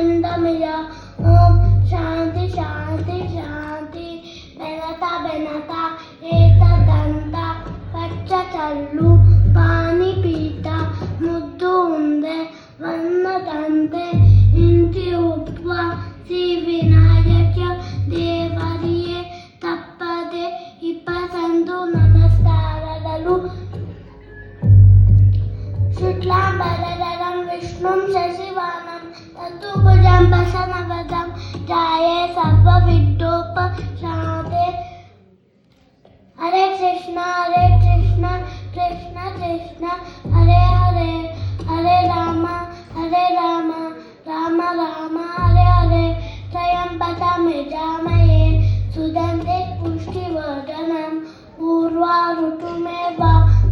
ಆನಂದಮಯ. ಓಂ ಶಾಂತಿ ಶಾಂತಿ ಶಾಂತಿ. ಬೆನತ ಬೆನತ ಏತದಂತ ಪಚ್ಚ ಚಲ್ಲು ಪಾನಿ ಪೀಠ ಮುದ್ದು ಉಂದೆ ವನ್ನದಂತೆ ಇಂಟಿ ಉಪ್ಪ ಶ್ರೀ ವಿನಾಯಕ ದೇವರಿಯೇ ತಪ್ಪದೆ ಇಪ್ಪತ್ತೊಂದು ನಮಸ್ಕಾರಗಳು. ಶುಕ್ಲಾಂಬರಧರಂ ವಿಷ್ಣುಂ ಶಶಿವರ್ಣಂ ಚತುರ್ಭುಜಂ ಪ್ರಸನ್ನವದನಂ ಧ್ಯಾಯೇ ಸರ್ವವಿಘ್ನೋಪಶಾಂತಯೇ. ಹರೇ ಕೃಷ್ಣ ಕೃಷ್ಣ ಕೃಷ್ಣ ಹರೇ ಹರೇ, ಹರೇ ರಾಮ ರಾಮ ರಾಮ ಹರೇ ಹರೇ. ತ್ರಯಂಬಕಂ ಯಜಾಮಹೇ ಸುಗಂಧೇ ಪುಷ್ಟಿವರ್ಧನಂ ಉರ್ವಾರುಕಮೇವ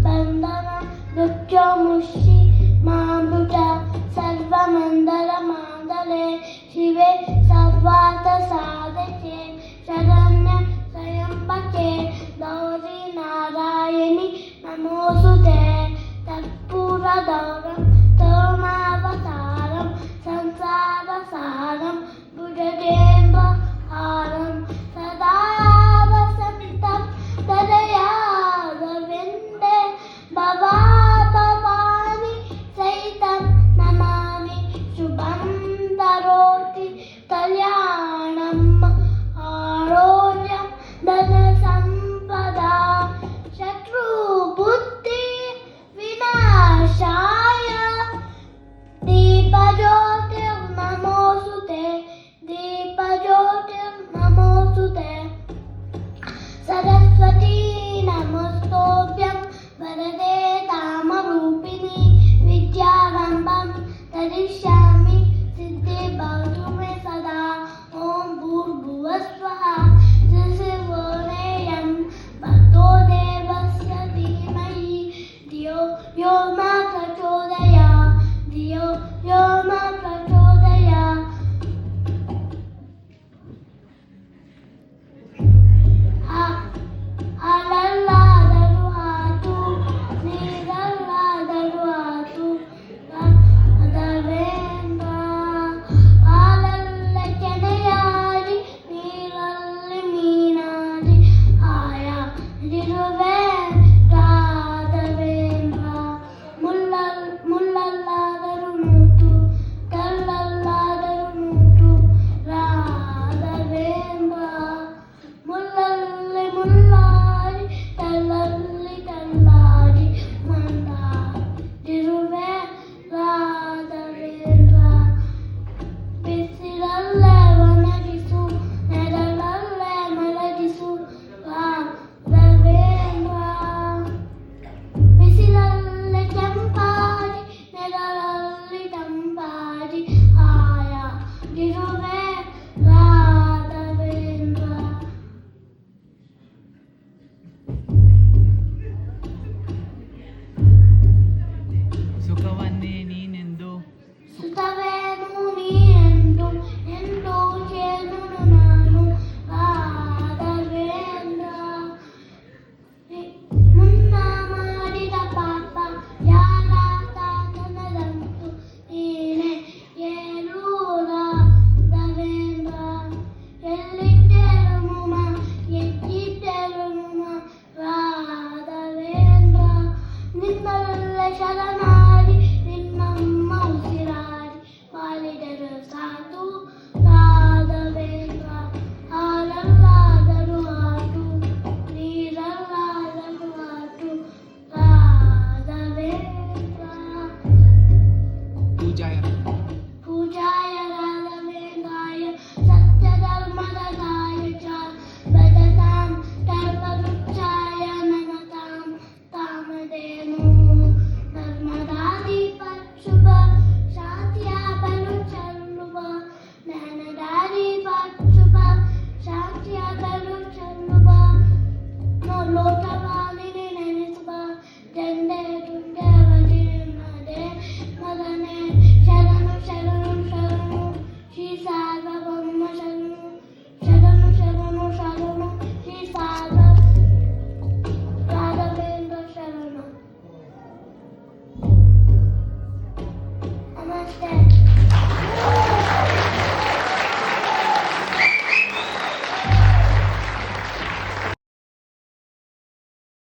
ಬಂಧನಂ ಮೃತ್ಯುರ್ಮುಕ್ಷಿ ಮಾಮೃತ. ಸರ್ವಮಂಗಲಮಾಂಗಲ್ಯೆ ಶಿವೆ ಸರ್ವಾರ್ಥ ಸಾಧಕೆ ಶರಣ್ಯೆ ತ್ರಯಂಬಕೆ ಗೌರಿ ನಾರಾಯಣಿ ನಮೋಸ್ತುತೆ. ಕರ್ಪೂರಗೌರಂ ಕರುಣಾವತಾರಂ ಸಂಸಾರಸಾರಂ ಭುಜಗೇಂದ್ರಹಾರಂ ಸದಾ ವಸಂತಂ ಹೃದಯಾರವಿಂದೇ ಭವಾನಿ ಸಹಿತಂ ನಮಾಮಿ. ಶುಭಂ ಕರೋತಿ ಕಲ್ಯಾಣಂ ಆರೋಗ್ಯಂ ಧನ ಸಂಪದಾ ಶತ್ರು ಬುದ್ಧಿ ವಿನಾಶಾಯ. ದೀಪಜ್ಯೋತಿರ್ ನಮೋಸ್ತುತೆ ದೀಪಜ್ಯೋತಿರ್ ನಮೋಸ್ತುತೆ. ಸರಸ್ವತೀ ನಮಸ್ತೋಭ್ಯಂ ವರದೆ ಕಾಮರೂಪಿಣಿ ವಿದ್ಯಾರಂಭಂ ಕರಿಷ್ಯಾಮಿ ಸಿದ್ಧಿ ಭವತು ಮೇ ಸದಾ. ಓಂ ಭೂರ್ಭುವಃ ಸ್ವಃ ತತ್ಸವಿತುರ್ವರೆಣ್ಯಂ ಭರ್ಗೋ ದೇವಸ್ಯ ಧೀಮಹಿ ಧಿಯೋ ಯೋ ನ ಪ್ರಚೋದಯಾತ್ ಧಿಯೋ ಯೋ ನ ಪ್ರಚೋದಯಾತ್. ಹಾಲಲ್ಲಾದರೂ ಆತು ನೀರಲ್ಲಾದರೂ ಆತು ರಾಘವೇಂದ್ರ. ಹಾಲಲ್ಲ ಕೆನೆಯಾಡಿ ನೀರಲ್ಲಿ ಮೀನಾಡಿ ಹಾಯಾಗಿರುವೆ ರಾಘವೇಂದ್ರ. ಮುಳ್ಳಲ್ಲಾದರೂ ಮೂಟು ಕಲ್ಲಲ್ಲಾದರೂ ಮೂಟು ರಾಘವೇಂದ್ರ. ಮುಳ್ಳಲ್ಲಿ ಮುಳ್ಳಾಡಿ ಕಲ್ಲಲ್ಲಿ ಕಲ್ಲಾಡಿ ಮಂಡಾಡಿರುವೆ ರಾಘವೇಂದ್ರ. ಬಿಸಿಲಲ್ಲೇ ಒಣಗಿಸು ನೆರಳಲ್ಲೇ ಮಲಗಿಸು ರಾಘವೇಂದ್ರ. ಬಿಸಿಲಲ್ಲೇ ಕೆಂಪಾಡಿ ನೆರಳಲ್ಲಿ ತಂಪಾಡಿ ಹಾಯಾಗಿರುವೆ ರಾಘವೇಂದ್ರ. ಸುಖವನ್ನೇ ನೀನೆಂದು ಸುಖವೇನು ನೀನೆಂದು ಎಂದು ಕೇಳುವೆನು ನಾನು ರಾಘವೇಂದ್ರ. ಮುನ್ನ ಮಾಡಿದ ಪಾಪ ಯಾರ ತಾತನದಂತು ನೀನೆ ಹೇಳು ರಾಘವೇಂದ್ರ. ಎಲ್ಲಿಟ್ಟರು ಮುಮ ಎತ್ತಿಟ್ಟರು ಮುಮ ರಾಘವೇಂದ್ರ. ನಿನ್ನಲ್ಲ ಶರಣ